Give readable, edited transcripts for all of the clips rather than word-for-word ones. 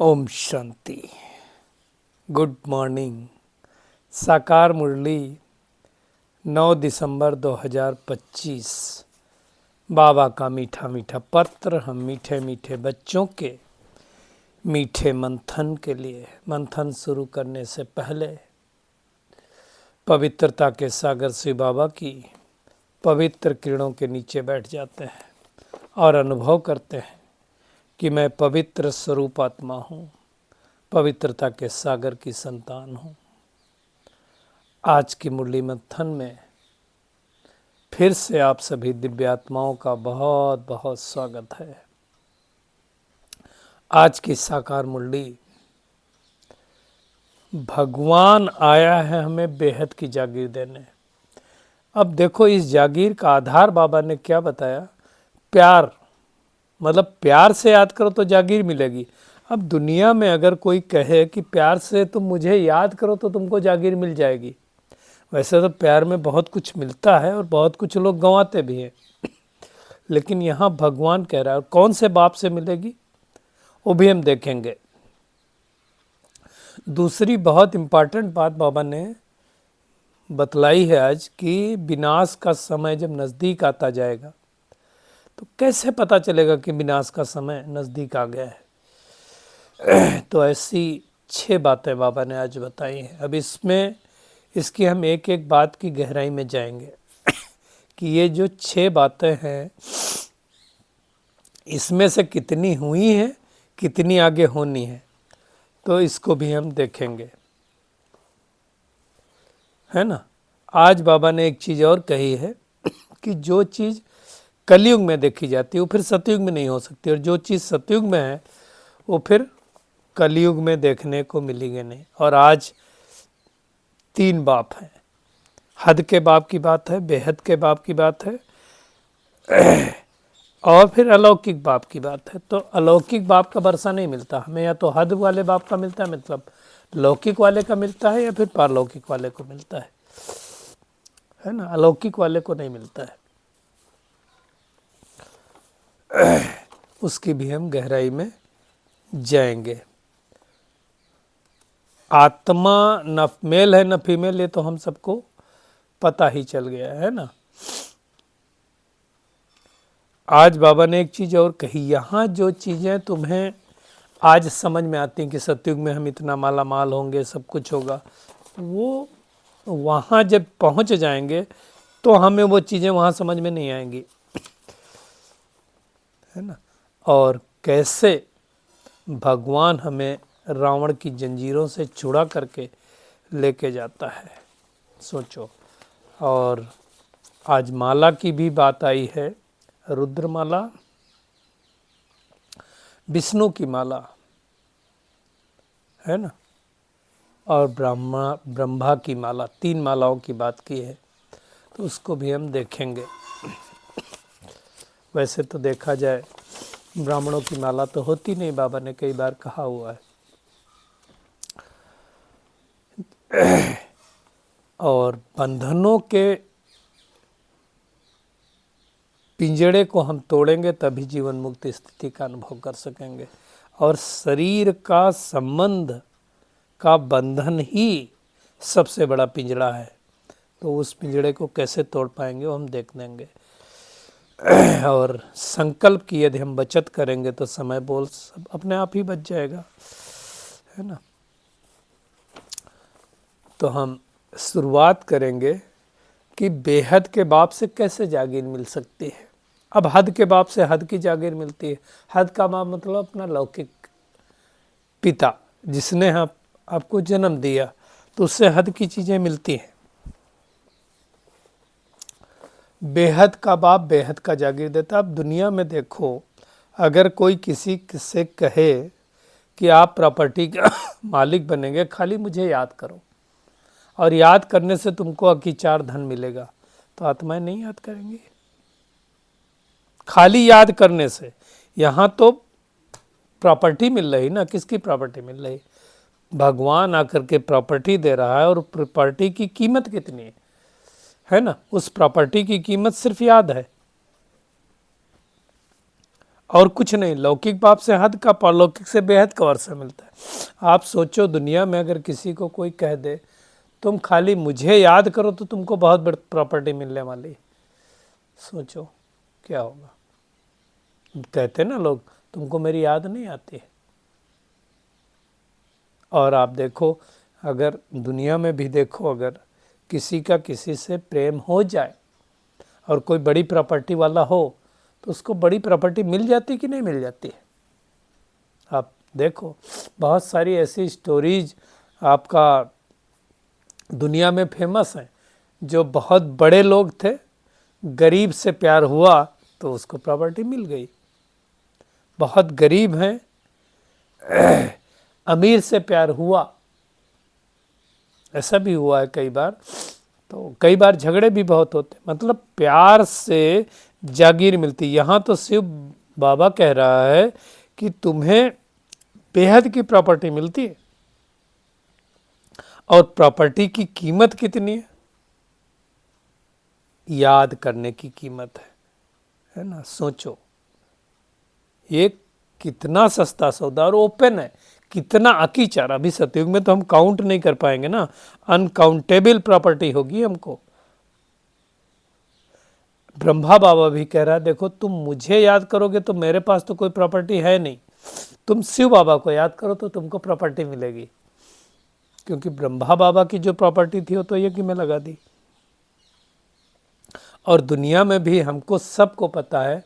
Om Shanti. Good morning. साकार मुरली 9 दिसंबर 2025। बाबा का मीठा मीठा पत्र हम मीठे मीठे बच्चों के मीठे मंथन के लिए। मंथन शुरू करने से पहले पवित्रता के सागर श्री बाबा की पवित्र किरणों के नीचे बैठ जाते हैं और अनुभव करते हैं कि मैं पवित्र स्वरूप आत्मा हूँ, पवित्रता के सागर की संतान हूँ। आज की मुरली मंथन में फिर से आप सभी दिव्यात्माओं का बहुत बहुत स्वागत है। आज की साकार मुरली, भगवान आया है हमें बेहद की जागीर देने। अब देखो, इस जागीर का आधार बाबा ने क्या बताया? प्यार। मतलब प्यार से याद करो तो जागीर मिलेगी। अब दुनिया में अगर कोई कहे कि प्यार से तुम मुझे याद करो तो तुमको जागीर मिल जाएगी, वैसे तो प्यार में बहुत कुछ मिलता है और बहुत कुछ लोग गंवाते भी हैं, लेकिन यहाँ भगवान कह रहा है। और कौन से बाप से मिलेगी वो भी हम देखेंगे। दूसरी बहुत इम्पॉर्टेंट बात बाबा ने बतलाई है आज कि विनाश का समय जब नज़दीक आता जाएगा तो कैसे पता चलेगा कि विनाश का समय नज़दीक आ गया है। तो ऐसी 6 बातें बाबा ने आज बताई हैं। अब इसकी हम एक एक बात की गहराई में जाएंगे कि ये जो 6 बातें हैं इसमें से कितनी हुई हैं, कितनी आगे होनी है, तो इसको भी हम देखेंगे, है ना। आज बाबा ने एक चीज़ और कही है कि जो चीज़ कलयुग में देखी जाती है वो फिर सतयुग में नहीं हो सकती, और जो चीज़ सतयुग में है वो फिर कलयुग में देखने को मिलेगी नहीं। और आज 3 बाप हैं। हद के बाप की बात है, बेहद के बाप की बात है, और फिर अलौकिक बाप की बात है। तो अलौकिक बाप का वर्षा नहीं मिलता हमें, या तो हद वाले बाप का मिलता है, मतलब लौकिक वाले का मिलता है, या फिर पारलौकिक वाले को मिलता है ना। अलौकिक वाले को नहीं मिलता है। उसकी भी हम गहराई में जाएंगे। आत्मा न मेल है न फीमेल, ये तो हम सबको पता ही चल गया है ना। आज बाबा ने एक चीज़ और कही। यहाँ जो चीज़ें तुम्हें आज समझ में आती हैं कि सतयुग में हम इतना माला माल होंगे, सब कुछ होगा, वो वहाँ जब पहुँच जाएंगे तो हमें वो चीज़ें वहाँ समझ में नहीं आएंगी, है ना। और कैसे भगवान हमें रावण की जंजीरों से छुड़ा करके लेके जाता है, सोचो। और आज माला की भी बात आई है, रुद्र माला, विष्णु की माला, है ना, और ब्रह्मा की माला। 3 मालाओं की बात की है, तो उसको भी हम देखेंगे। वैसे तो देखा जाए ब्राह्मणों की माला तो होती नहीं, बाबा ने कई बार कहा हुआ है। और बंधनों के पिंजड़े को हम तोड़ेंगे तभी जीवन मुक्त स्थिति का अनुभव कर सकेंगे। और शरीर का संबंध का बंधन ही सबसे बड़ा पिंजड़ा है, तो उस पिंजड़े को कैसे तोड़ पाएंगे वो हम देख देंगे। और संकल्प की यदि हम बचत करेंगे तो समय बोल सब अपने आप ही बच जाएगा, है ना। तो हम शुरुआत करेंगे कि बेहद के बाप से कैसे जागीर मिल सकती है। अब हद के बाप से हद की जागीर मिलती है। हद का बाप मतलब अपना लौकिक पिता, जिसने आपको जन्म दिया, तो उससे हद की चीज़ें मिलती हैं। बेहद का बाप बेहद का जागीर देता। अब दुनिया में देखो, अगर कोई किसी से कहे कि आप प्रॉपर्टी का मालिक बनेंगे, खाली मुझे याद करो, और याद करने से तुमको अकीचार धन मिलेगा, तो आत्माएं नहीं याद करेंगी। खाली याद करने से यहाँ तो प्रॉपर्टी मिल रही ना। किसकी प्रॉपर्टी मिल रही? भगवान आकर के प्रॉपर्टी दे रहा है, और प्रॉपर्टी की कीमत कितनी है ना। उस प्रॉपर्टी की कीमत सिर्फ याद है। और कुछ नहीं। लौकिक बाप से हद का, परलौकिक से बेहद का वर्षा मिलता है। आप सोचो, दुनिया में अगर किसी को कोई कह दे तुम खाली मुझे याद करो तो तुमको बहुत बड़ी प्रॉपर्टी मिलने वाली, सोचो क्या होगा। कहते ना लोग, तुमको मेरी याद नहीं आती है। और आप देखो, अगर दुनिया में भी देखो, अगर किसी का किसी से प्रेम हो जाए और कोई बड़ी प्रॉपर्टी वाला हो तो उसको बड़ी प्रॉपर्टी मिल जाती कि नहीं मिल जाती है। आप देखो, बहुत सारी ऐसी स्टोरीज आपका दुनिया में फेमस हैं, जो बहुत बड़े लोग थे, गरीब से प्यार हुआ तो उसको प्रॉपर्टी मिल गई। बहुत गरीब हैं, अमीर से प्यार हुआ, ऐसा भी हुआ है कई बार। तो कई बार झगड़े भी बहुत होते, मतलब प्यार से जागीर मिलती। यहाँ तो शिव बाबा कह रहा है कि तुम्हें बेहद की प्रॉपर्टी मिलती है। और प्रॉपर्टी की कीमत कितनी है? याद करने की कीमत है ना। सोचो, ये कितना सस्ता सौदा और ओपन है, कितना अकीचार। अभी सतयुग में तो हम काउंट नहीं कर पाएंगे ना, अनकाउंटेबल प्रॉपर्टी होगी हमको। ब्रह्मा बाबा भी कह रहा है, देखो तुम मुझे याद करोगे तो मेरे पास तो कोई प्रॉपर्टी है नहीं, तुम शिव बाबा को याद करो तो तुमको प्रॉपर्टी मिलेगी। क्योंकि ब्रह्मा बाबा की जो प्रॉपर्टी थी वो तो यज्ञ में लगा दी। और दुनिया में भी हमको सबको पता है,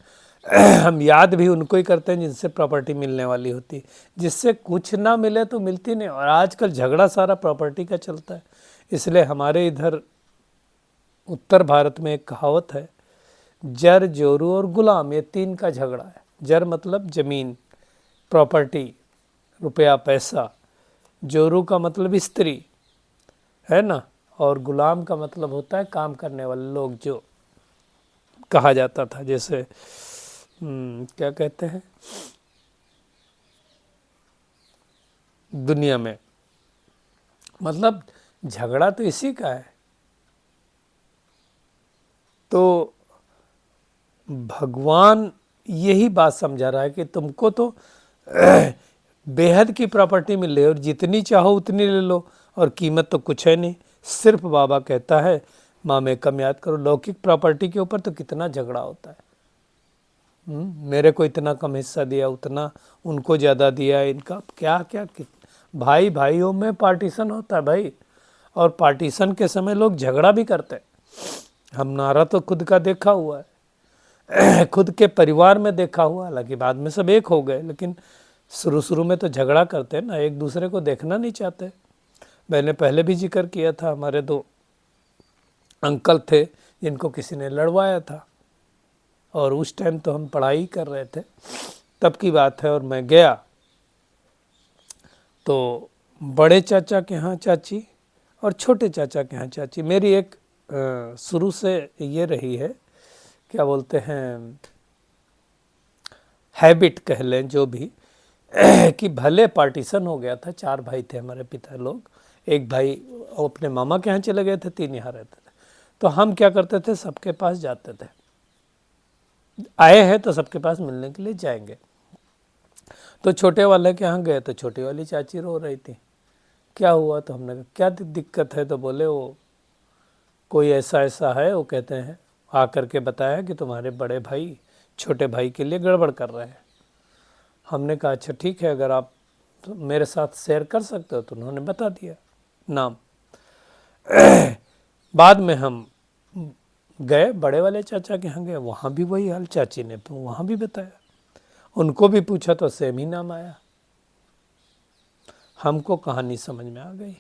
हम याद भी उनको ही करते हैं जिनसे प्रॉपर्टी मिलने वाली होती, जिससे कुछ ना मिले तो मिलती नहीं। और आजकल झगड़ा सारा प्रॉपर्टी का चलता है। इसलिए हमारे इधर उत्तर भारत में एक कहावत है, जर, जोरू और गुलाम, ये तीन का झगड़ा है। जर मतलब जमीन, प्रॉपर्टी, रुपया पैसा। जोरू का मतलब स्त्री है ना, और गुलाम का मतलब होता है काम करने वाले लोग, जो कहा जाता था। जैसे क्या कहते हैं दुनिया में, मतलब झगड़ा तो इसी का है। तो भगवान यही बात समझा रहा है कि तुमको तो बेहद की प्रॉपर्टी मिल रही है और जितनी चाहो उतनी ले लो, और कीमत तो कुछ है नहीं। सिर्फ बाबा कहता है माँ में कम याद करो। लौकिक प्रॉपर्टी के ऊपर तो कितना झगड़ा होता है। मेरे को इतना कम हिस्सा दिया, उतना उनको ज़्यादा दिया, इनका क्या क्या भाई भाइयों में पार्टीशन होता है भाई। और पार्टीशन के समय लोग झगड़ा भी करते हैं। हम नारा तो खुद का देखा हुआ है, खुद के परिवार में देखा हुआ। हालांकि बाद में सब एक हो गए, लेकिन शुरू में तो झगड़ा करते हैं ना, एक दूसरे को देखना नहीं चाहते। मैंने पहले भी जिक्र किया था, हमारे दो अंकल थे जिनको किसी ने लड़वाया था, और उस टाइम तो हम पढ़ाई कर रहे थे, तब की बात है। और मैं गया तो बड़े चाचा के यहाँ चाची और छोटे चाचा के यहाँ चाची। मेरी एक शुरू से ये रही है, क्या बोलते हैं, हैबिट कह लें जो भी, कि भले पार्टीशन हो गया था, 4 भाई थे हमारे पिता लोग, एक भाई अपने मामा के यहाँ चले गए थे, 3 यहाँ रहते थे। तो हम क्या करते थे, सबके पास जाते थे, आए हैं तो सबके पास मिलने के लिए जाएंगे। तो छोटे वाले के यहाँ गए तो छोटी वाली चाची रो रही थी, क्या हुआ? तो हमने कहा क्या दिक्कत है? तो बोले वो कोई ऐसा ऐसा है, वो कहते हैं आकर के बताया कि तुम्हारे बड़े भाई छोटे भाई के लिए गड़बड़ कर रहे हैं। हमने कहा अच्छा ठीक है, अगर आप मेरे साथ शेयर कर सकते हो। तो उन्होंने बता दिया नाम। बाद में हम गए बड़े वाले चाचा के यहाँ गए, वहाँ भी वही हाल, चाची ने तो वहाँ भी बताया, उनको भी पूछा तो सेम ही नाम आया। हमको कहानी समझ में आ गई।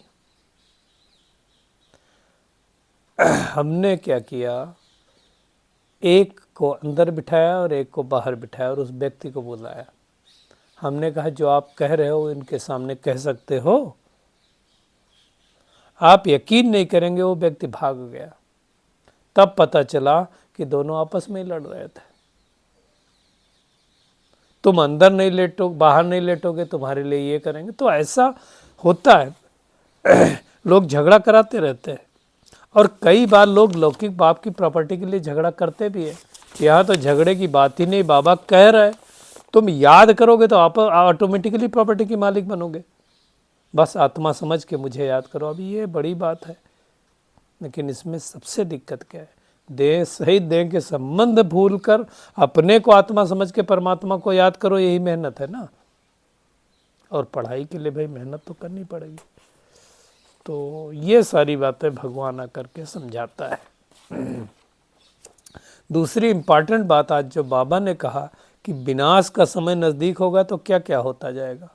हमने क्या किया, एक को अंदर बिठाया और एक को बाहर बिठाया और उस व्यक्ति को बुलाया। हमने कहा जो आप कह रहे हो इनके सामने कह सकते हो? आप यकीन नहीं करेंगे, वो व्यक्ति भाग गया। तब पता चला कि दोनों आपस में ही लड़ रहे थे। तुम अंदर नहीं लेटो, बाहर नहीं लेटोगे, तुम्हारे लिए ये करेंगे। तो ऐसा होता है, लोग झगड़ा कराते रहते हैं। और कई बार लोग लौकिक बाप की प्रॉपर्टी के लिए झगड़ा करते भी है। यहाँ तो झगड़े की बात ही नहीं, बाबा कह रहे तुम याद करोगे तो आप ऑटोमेटिकली प्रॉपर्टी की मालिक बनोगे। बस आत्मा समझ के मुझे याद करो। अभी ये बड़ी बात है, लेकिन इसमें सबसे दिक्कत क्या है, देह सहित देह के संबंध भूल कर अपने को आत्मा समझ के परमात्मा को याद करो, यही मेहनत है ना। और पढ़ाई के लिए भाई मेहनत तो करनी पड़ेगी। तो ये सारी बातें भगवान आकर के समझाता है। दूसरी इम्पॉर्टेंट बात आज जो बाबा ने कहा कि विनाश का समय नज़दीक होगा तो क्या क्या होता जाएगा,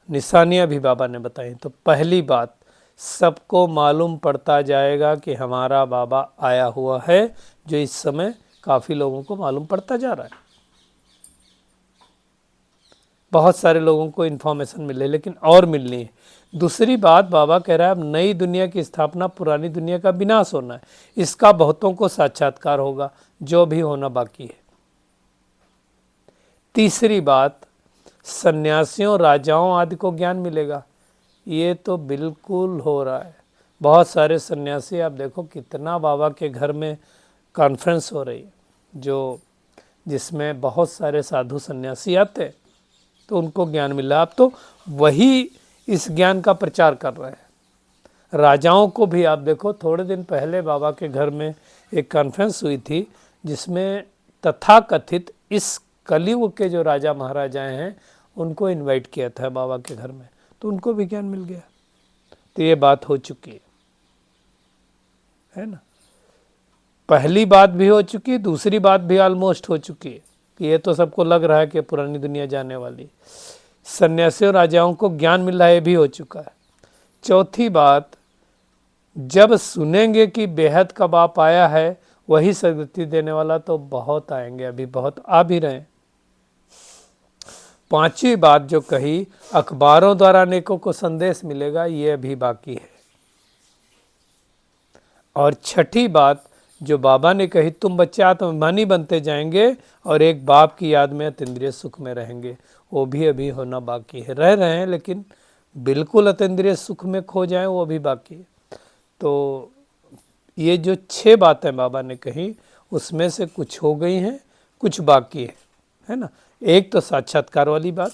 निशानियां भी बाबा ने बताई। तो पहली बात, सबको मालूम पड़ता जाएगा कि हमारा बाबा आया हुआ है, जो इस समय काफ़ी लोगों को मालूम पड़ता जा रहा है। बहुत सारे लोगों को इन्फॉर्मेशन मिले, लेकिन और मिलनी है। दूसरी बात, बाबा कह रहा है अब नई दुनिया की स्थापना, पुरानी दुनिया का विनाश होना है, इसका बहुतों को साक्षात्कार होगा, जो भी होना बाकी है। तीसरी बात, सन्यासियों, राजाओं आदि को ज्ञान मिलेगा। ये तो बिल्कुल हो रहा है। बहुत सारे सन्यासी, आप देखो कितना बाबा के घर में कॉन्फ्रेंस हो रही है, जो जिसमें बहुत सारे साधु सन्यासी आते हैं, तो उनको ज्ञान मिला। अब तो वही इस ज्ञान का प्रचार कर रहे हैं। राजाओं को भी आप देखो, थोड़े दिन पहले बाबा के घर में एक कॉन्फ्रेंस हुई थी, जिसमें तथाकथित इस कलयुग के जो राजा महाराजाएं हैं उनको इनवाइट किया था बाबा के घर में, तो उनको भी ज्ञान मिल गया। तो ये बात हो चुकी है ना। पहली बात भी हो चुकी, दूसरी बात भी ऑलमोस्ट हो चुकी है कि ये तो सबको लग रहा है कि पुरानी दुनिया जाने वाली। सन्यासियों राजाओं को ज्ञान मिल रहा है, ये भी हो चुका है। चौथी बात, जब सुनेंगे कि बेहद का बाप आया है, वही सदगति देने वाला, तो बहुत आएंगे, अभी बहुत आ भी रहे हैं। पांचवी बात जो कही, अखबारों द्वारा अनेकों को संदेश मिलेगा, ये अभी बाकी है। और छठी बात जो बाबा ने कही, तुम बच्चे आत्माभिमानी बनते जाएंगे और एक बाप की याद में अतीन्द्रिय सुख में रहेंगे, वो भी अभी होना बाकी है। रह रहे हैं, लेकिन बिल्कुल अतीन्द्रिय सुख में खो जाएं, वो भी बाकी है। तो ये जो 6 बातें बाबा ने कही, उसमें से कुछ हो गई हैं, कुछ बाकी है ना। एक तो साक्षात्कार वाली बात,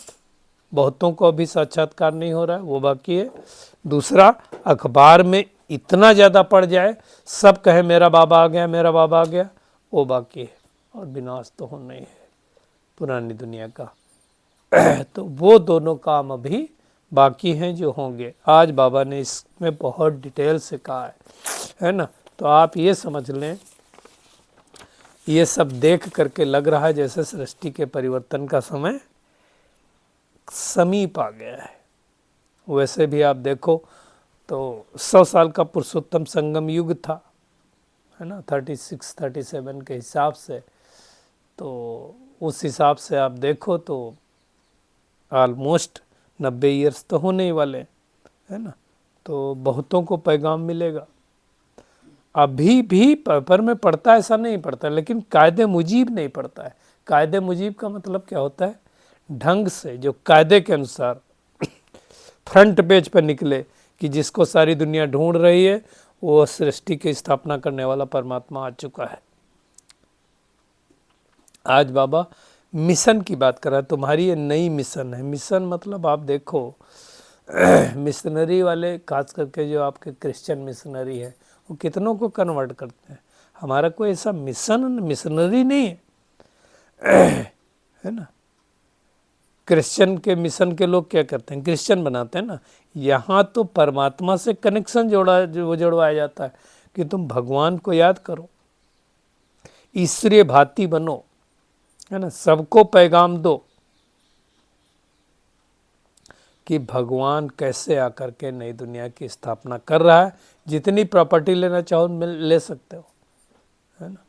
बहुतों को अभी साक्षात्कार नहीं हो रहा है, वो बाकी है। दूसरा, अखबार में इतना ज़्यादा पड़ जाए, सब कहे मेरा बाबा आ गया, मेरा बाबा आ गया, वो बाकी है। और विनाश तो होना ही है पुरानी दुनिया का। तो वो दोनों काम अभी बाकी हैं जो होंगे। आज बाबा ने इसमें बहुत डिटेल से कहा है ना। तो आप ये समझ लें, ये सब देख करके लग रहा है जैसे सृष्टि के परिवर्तन का समय समीप आ गया है। वैसे भी आप देखो तो 100 साल का पुरुषोत्तम संगम युग था, है ना, 36-37 के हिसाब से। तो उस हिसाब से आप देखो तो ऑलमोस्ट 90 ईयर्स तो होने ही वाले, है ना। तो बहुतों को पैगाम मिलेगा। अभी भी पेपर में पढ़ता है ऐसा नहीं पढ़ता, लेकिन कायदे मुजीब नहीं पढ़ता है। कायदे मुजीब का मतलब क्या होता है, ढंग से जो कायदे के अनुसार फ्रंट पेज पर निकले कि जिसको सारी दुनिया ढूंढ रही है, वो सृष्टि की स्थापना करने वाला परमात्मा आ चुका है। आज बाबा मिशन की बात कर रहा है, तुम्हारी ये नई मिशन है। मिशन मतलब आप देखो मिशनरी वाले, खास करके जो आपके क्रिश्चियन मिशनरी है, वो कितनों को कन्वर्ट करते हैं। हमारा कोई ऐसा मिशनरी नहीं है ना। क्रिश्चियन के मिशन के लोग क्या करते हैं, क्रिश्चियन बनाते हैं ना। यहाँ तो परमात्मा से कनेक्शन जोड़वाया जाता है कि तुम भगवान को याद करो, ईश्वरीय भांति बनो, है ना। सबको पैगाम दो कि भगवान कैसे आकर के नई दुनिया की स्थापना कर रहा है। जितनी प्रॉपर्टी लेना चाहो ले सकते हो, है ना।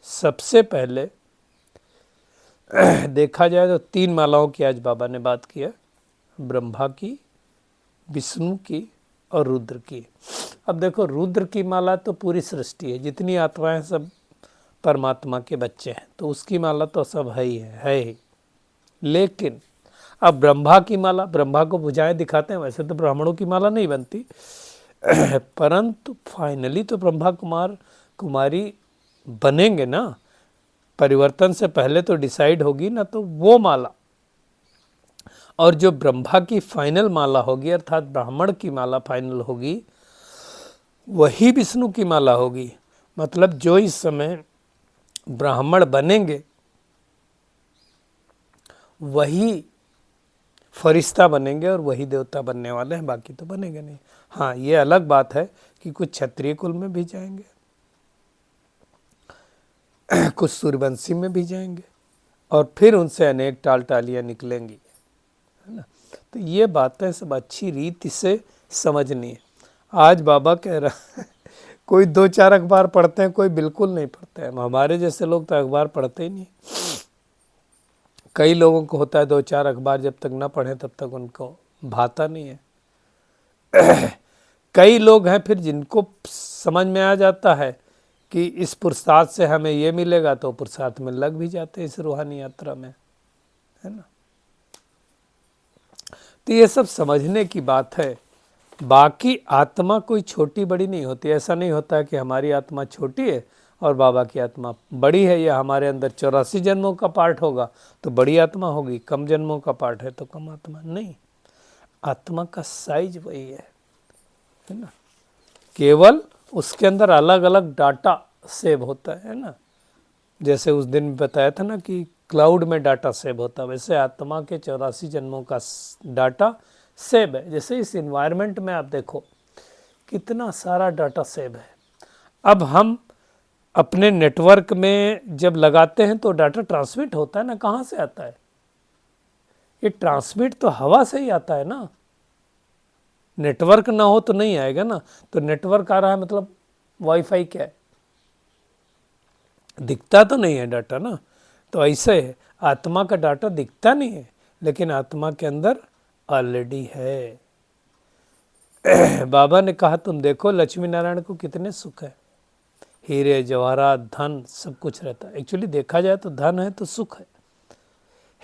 सबसे पहले देखा जाए तो 3 मालाओं की आज बाबा ने बात की है, ब्रह्मा की, विष्णु की और रुद्र की। अब देखो, रुद्र की माला तो पूरी सृष्टि है, जितनी आत्माएं सब परमात्मा के बच्चे हैं, तो उसकी माला तो सब है ही। लेकिन अब ब्रह्मा की माला, ब्रह्मा को भुजाएं दिखाते हैं, वैसे तो ब्राह्मणों की माला नहीं बनती, परंतु फाइनली तो ब्रह्मा कुमारी बनेंगे ना। परिवर्तन से पहले तो डिसाइड होगी ना, तो वो माला और जो ब्रह्मा की फाइनल माला होगी अर्थात ब्राह्मण की माला फाइनल होगी, वही विष्णु की माला होगी। मतलब जो इस समय ब्राह्मण बनेंगे वही फरिश्ता बनेंगे और वही देवता बनने वाले हैं, बाकी तो बनेंगे नहीं। हाँ, ये अलग बात है कि कुछ क्षत्रिय कुल में भी जाएंगे, कुछ सूर्यवंशी में भी जाएंगे, और फिर उनसे अनेक टाल टालियाँ निकलेंगी, है ना। तो ये बातें सब अच्छी रीति से समझनी है। आज बाबा कह रहा है कोई 2-4 अखबार पढ़ते हैं, कोई बिल्कुल नहीं पढ़ते हैं। हमारे जैसे लोग तो अखबार पढ़ते ही नहीं। कई लोगों को होता है 2-4 अखबार जब तक ना पढ़ें तब तक उनको भाता नहीं है। कई लोग हैं फिर जिनको समझ में आ जाता है कि इस पुरुषार्थ से हमें ये मिलेगा, तो पुरुषार्थ में लग भी जाते हैं इस रूहानी यात्रा में, है ना। तो ये सब समझने की बात है। बाकी आत्मा कोई छोटी बड़ी नहीं होती। ऐसा नहीं होता है कि हमारी आत्मा छोटी है और बाबा की आत्मा बड़ी है, या हमारे अंदर 84 जन्मों का पार्ट होगा तो बड़ी आत्मा होगी, कम जन्मों का पार्ट है तो कम आत्मा। नहीं, आत्मा का साइज वही है ना। केवल उसके अंदर अलग अलग डाटा सेव होता है ना। जैसे उस दिन बताया था ना कि क्लाउड में डाटा सेव होता है, वैसे आत्मा के 84 जन्मों का डाटा सेव है। जैसे इस इन्वायरमेंट में आप देखो कितना सारा डाटा सेव है। अब हम अपने नेटवर्क में जब लगाते हैं तो डाटा ट्रांसमिट होता है ना, कहाँ से आता है? ये ट्रांसमिट तो हवा से ही आता है ना। नेटवर्क ना हो तो नहीं आएगा ना। तो नेटवर्क आ रहा है मतलब वाईफाई क्या है? दिखता तो नहीं है डाटा ना। तो ऐसे है, आत्मा का डाटा दिखता नहीं है लेकिन आत्मा के अंदर ऑलरेडी है। बाबा ने कहा तुम देखो लक्ष्मी नारायण को कितने सुख है, हीरे जवाहरात धन सब कुछ रहता है। एक्चुअली देखा जाए तो धन है तो सुख है,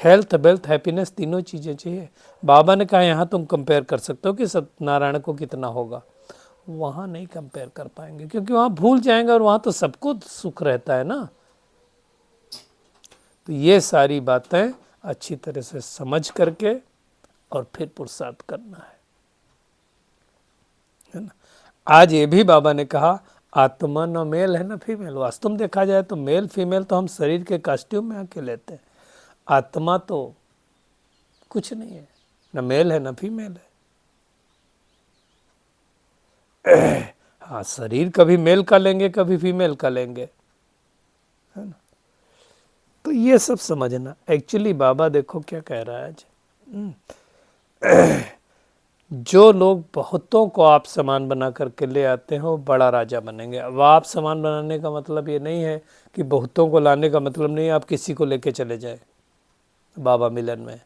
हेल्थ वेल्थ हैप्पीनेस तीनों चीज़ें चाहिए। बाबा ने कहा यहाँ तुम कंपेयर कर सकते हो कि सत्यनारायण को कितना होगा, वहाँ नहीं कंपेयर कर पाएंगे क्योंकि वहाँ भूल जाएंगे और वहाँ तो सबको सुख रहता है ना। तो ये सारी बातें अच्छी तरह से समझ करके और फिर पुरुषार्थ करना है ना। आज ये भी बाबा ने कहा आत्मा न मेल है न फीमेल। वास्तव में देखा जाए तो मेल फीमेल तो हम शरीर के कॉस्ट्यूम में आके लेते हैं, आत्मा तो कुछ नहीं है, न मेल है न फीमेल है। हाँ, शरीर कभी मेल का लेंगे कभी फीमेल का लेंगे, है ना। तो ये सब समझना। एक्चुअली बाबा देखो क्या कह रहा है आज, जो लोग बहुतों को आप समान बना करके ले आते हैं वो बड़ा राजा बनेंगे। अब आप समान बनाने का मतलब ये नहीं है कि बहुतों को लाने का मतलब नहीं आप किसी को लेके चले जाए। बाबा मिलन में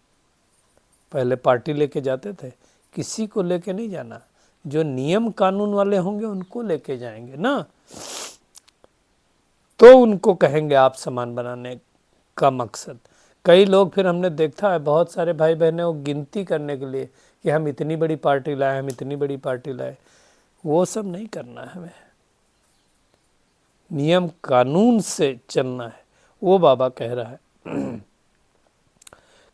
पहले पार्टी लेके जाते थे, किसी को लेके नहीं जाना, जो नियम कानून वाले होंगे उनको लेके जाएंगे ना, तो उनको कहेंगे आप समान बनाने का मकसद। कई लोग फिर हमने देखा है, बहुत सारे भाई बहनें वो गिनती करने के लिए कि हम इतनी बड़ी पार्टी लाए, हम इतनी बड़ी पार्टी लाए, वो सब नहीं करना है हमें, नियम कानून से चलना है। वो बाबा कह रहा है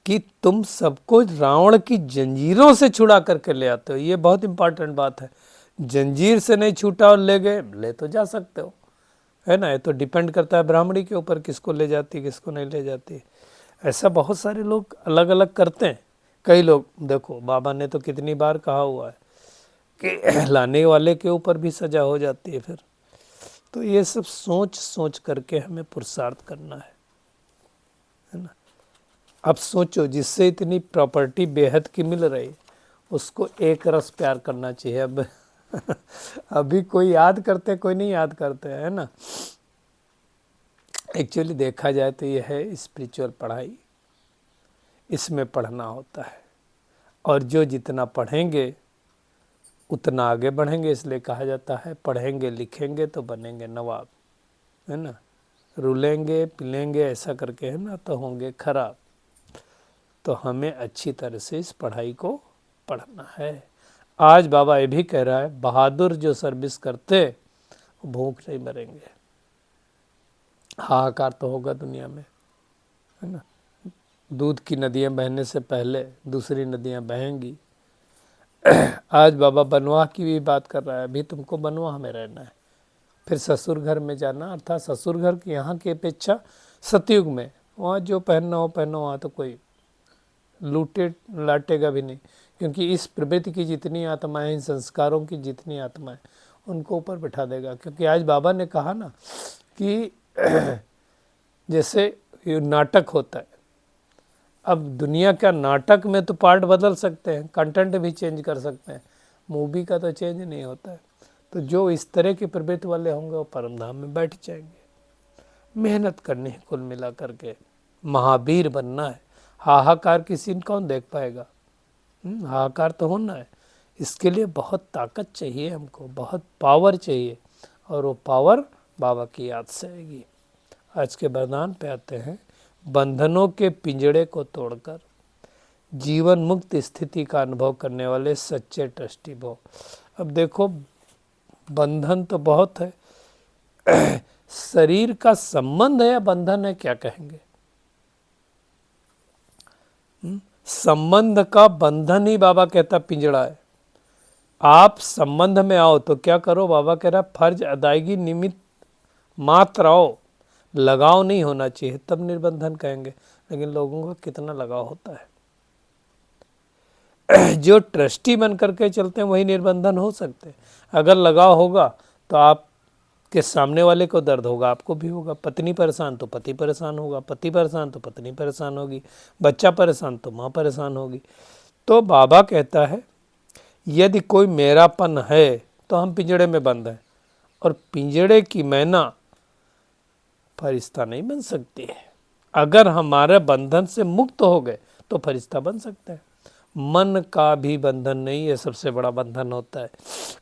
कि तुम सबको रावण की जंजीरों से छुड़ा करके ले आते हो। ये बहुत इंपॉर्टेंट बात है। जंजीर से नहीं छूटा और ले गए, ले तो जा सकते हो, है ना। ये तो डिपेंड करता है ब्राह्मणी के ऊपर, किसको ले जाती किसको नहीं ले जाती। ऐसा बहुत सारे लोग अलग अलग करते हैं। कई लोग देखो, बाबा ने तो कितनी बार कहा हुआ है कि लाने वाले के ऊपर भी सजा हो जाती है फिर। तो ये सब सोच सोच करके हमें पुरुषार्थ करना है ना। अब सोचो, जिससे इतनी प्रॉपर्टी बेहद की मिल रही उसको एक रस प्यार करना चाहिए। अब अभी कोई याद करते कोई नहीं याद करते, है ना। एक्चुअली देखा जाए तो यह है स्पिरिचुअल पढ़ाई, इसमें पढ़ना होता है और जो जितना पढ़ेंगे उतना आगे बढ़ेंगे। इसलिए कहा जाता है पढ़ेंगे लिखेंगे तो बनेंगे नवाब, है ना। रुलेंगे पिलेंगे ऐसा करके, है ना, तो होंगे खराब। तो हमें अच्छी तरह से इस पढ़ाई को पढ़ना है। आज बाबा ये भी कह रहा है बहादुर जो सर्विस करते वो भूख नहीं मरेंगे। हाहाकार तो होगा दुनिया में, है ना। दूध की नदियाँ बहने से पहले दूसरी नदियाँ बहेंगी। आज बाबा बनवाह की भी बात कर रहा है, अभी तुमको बनवाह में रहना है, फिर ससुर घर में जाना, अर्थात ससुर घर की यहाँ की अपेक्षा सतयुग में वहाँ जो पहनना हो पहनो, वहाँ तो कोई लूटे लाटेगा भी नहीं, क्योंकि इस प्रवृत्ति की जितनी आत्माएं, इन संस्कारों की जितनी आत्माएं, उनको ऊपर बिठा देगा। क्योंकि आज बाबा ने कहा ना कि जैसे ये नाटक होता है, अब दुनिया का नाटक में तो पार्ट बदल सकते हैं, कंटेंट भी चेंज कर सकते हैं, मूवी का तो चेंज नहीं होता है। तो जो इस तरह की प्रवृत्ति वाले होंगे वो परम धाम में बैठ जाएंगे। मेहनत करनी है, कुल मिला करके महावीर बनना है। हाहाकार की सीन कौन देख पाएगा? हाहाकार तो होना है, इसके लिए बहुत ताकत चाहिए हमको, बहुत पावर चाहिए, और वो पावर बाबा की याद से आएगी। आज के वरदान पे आते हैं। बंधनों के पिंजड़े को तोड़कर जीवन मुक्त स्थिति का अनुभव करने वाले सच्चे ट्रस्टी भव। अब देखो, बंधन तो बहुत है, शरीर का संबंध है या बंधन है, क्या कहेंगे? संबंध का बंधन ही बाबा कहता पिंजड़ा है। आप संबंध में आओ तो क्या करो? बाबा कह रहा फर्ज अदायगी निमित्त मात्र आओ, लगाव नहीं होना चाहिए, तब निर्बंधन कहेंगे। लेकिन लोगों का कितना लगाव होता है। जो ट्रस्टी बन करके चलते हैं वही निर्बंधन हो सकते हैं। अगर लगाव होगा तो आप के सामने वाले को दर्द होगा, आपको भी होगा। पत्नी परेशान तो पति परेशान होगा, पति परेशान तो पत्नी परेशान होगी, बच्चा परेशान तो माँ परेशान होगी। तो बाबा कहता है यदि कोई मेरापन है तो हम पिंजड़े में बंद हैं, और पिंजड़े की मैना फरिश्ता नहीं बन सकती है। अगर हमारे बंधन से मुक्त हो गए तो फरिश्ता बन सकते हैं। मन का भी बंधन नहीं है, सबसे बड़ा बंधन होता है।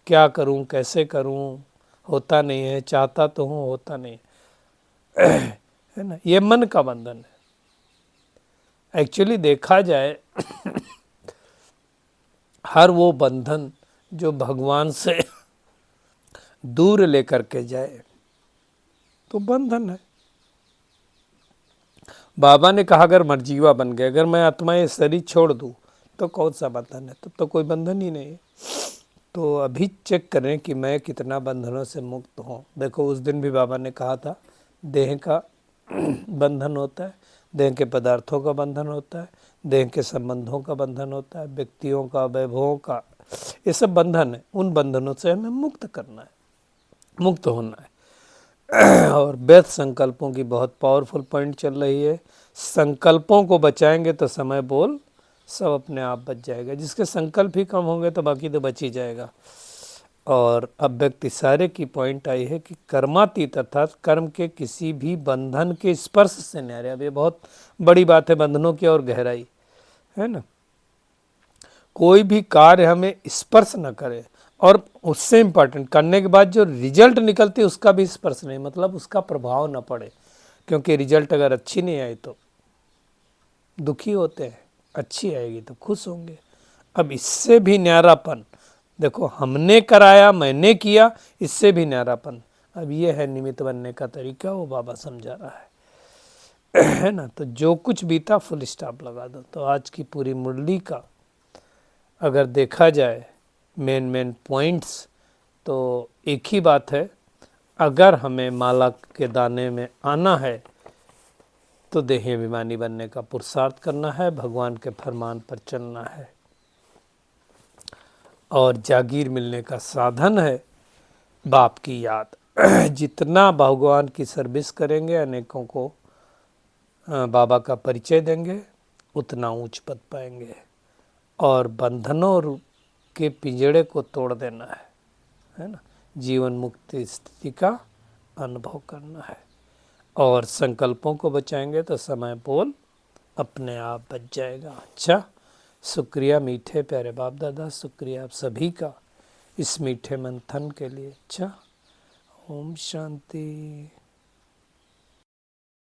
क्या करूं, कैसे करूं, होता नहीं है, चाहता तो हूं, होता नहीं है ना, ये मन का बंधन है। एक्चुअली देखा जाए हर वो बंधन जो भगवान से दूर लेकर के जाए तो बंधन है। बाबा ने कहा अगर मर्जीवा बन गए, अगर मैं आत्मा ये शरीर छोड़ दूं तो कौन सा बंधन है? तब तो कोई बंधन ही नहीं है। तो अभी चेक करें कि मैं कितना बंधनों से मुक्त हूँ। देखो उस दिन भी बाबा ने कहा था देह का बंधन होता है, देह के पदार्थों का बंधन होता है, देह के संबंधों का बंधन होता है, व्यक्तियों का, वैभवों का, ये सब बंधन है। उन बंधनों से हमें मुक्त करना है, मुक्त होना है। और व्यर्थ संकल्पों की बहुत पावरफुल पॉइंट चल रही है। संकल्पों को बचाएंगे तो समय बोल सब अपने आप बच जाएगा। जिसके संकल्प ही कम होंगे तो बाकी तो बच ही जाएगा। और अब व्यक्ति सारे की पॉइंट आई है कि कर्मातीत अर्थात कर्म के किसी भी बंधन के स्पर्श से न्यारे। अब ये बहुत बड़ी बात है, बंधनों की और गहराई है ना। कोई भी कार्य हमें स्पर्श न करे, और उससे इम्पॉर्टेंट करने के बाद जो रिजल्ट निकलती है उसका भी स्पर्श नहीं, मतलब उसका प्रभाव न पड़े। क्योंकि रिजल्ट अगर अच्छी नहीं आई तो दुखी होते हैं, अच्छी आएगी तो खुश होंगे। अब इससे भी न्यारापन, देखो हमने कराया, मैंने किया, इससे भी न्यारापन। अब ये है निमित्त बनने का तरीका, वो बाबा समझा रहा है ना। तो जो कुछ बीता फुल स्टॉप लगा दो। तो आज की पूरी मुरली का अगर देखा जाए मेन पॉइंट्स, तो एक ही बात है, अगर हमें माला के दाने में आना है तो देही अभिमानी बनने का पुरुषार्थ करना है, भगवान के फरमान पर चलना है। और जागीर मिलने का साधन है बाप की याद। जितना भगवान की सर्विस करेंगे, अनेकों को बाबा का परिचय देंगे, उतना ऊंच पद पाएंगे। और बंधनों के पिंजड़े को तोड़ देना है ना, जीवन मुक्ति स्थिति का अनुभव करना है। और संकल्पों को बचाएंगे तो समय बोल अपने आप बच जाएगा। अच्छा, शुक्रिया मीठे प्यारे बाप दादा, शुक्रिया आप सभी का इस मीठे मंथन के लिए। अच्छा, ओम शांति।